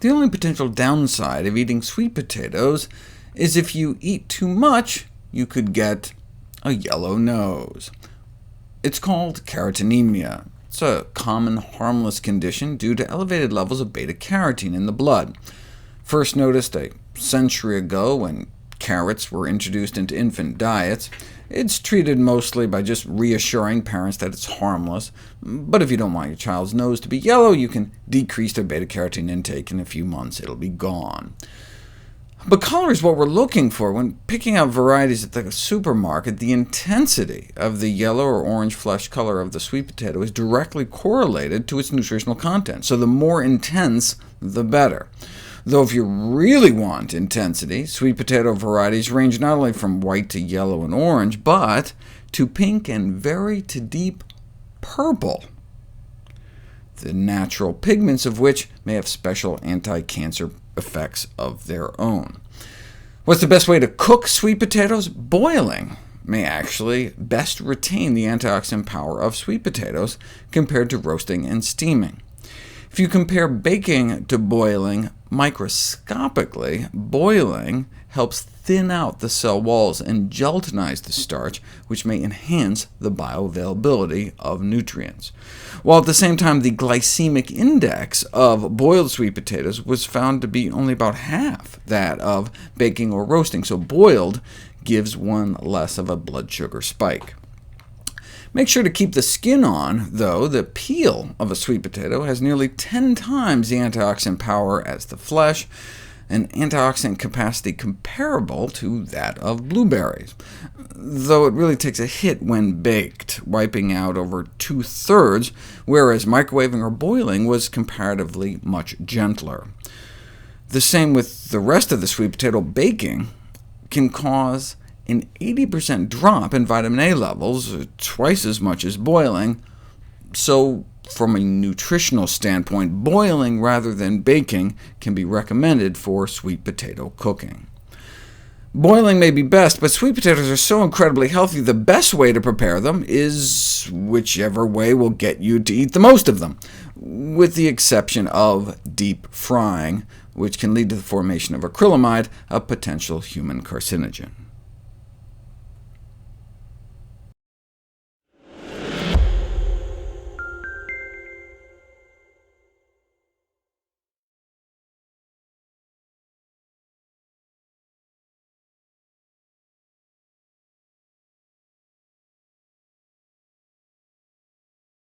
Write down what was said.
The only potential downside of eating sweet potatoes is if you eat too much, you could get a yellow nose. It's called carotenemia. It's a common harmless condition due to elevated levels of beta-carotene in the blood. First noticed a century ago when carrots were introduced into infant diets. It's treated mostly by just reassuring parents that it's harmless, but if you don't want your child's nose to be yellow, you can decrease their beta-carotene intake. In a few months it'll be gone. But color is what we're looking for. When picking out varieties at the supermarket, the intensity of the yellow or orange flesh color of the sweet potato is directly correlated to its nutritional content, so the more intense, the better. Though if you really want intensity, sweet potato varieties range not only from white to yellow and orange, but to pink and very to deep purple, the natural pigments of which may have special anti-cancer effects of their own. What's the best way to cook sweet potatoes? Boiling may actually best retain the antioxidant power of sweet potatoes compared to roasting and steaming. If you compare baking to boiling, microscopically, boiling helps thin out the cell walls and gelatinize the starch, which may enhance the bioavailability of nutrients, while at the same time the glycemic index of boiled sweet potatoes was found to be only about half that of baking or roasting, so boiled gives one less of a blood sugar spike. Make sure to keep the skin on, though. The peel of a sweet potato has nearly 10 times the antioxidant power as the flesh, an antioxidant capacity comparable to that of blueberries, though it really takes a hit when baked, wiping out over 2/3, whereas microwaving or boiling was comparatively much gentler. The same with the rest of the sweet potato. Baking can cause an 80% drop in vitamin A levels, twice as much as boiling, so from a nutritional standpoint, boiling rather than baking can be recommended for sweet potato cooking. Boiling may be best, but sweet potatoes are so incredibly healthy, the best way to prepare them is whichever way will get you to eat the most of them, with the exception of deep frying, which can lead to the formation of acrylamide, a potential human carcinogen.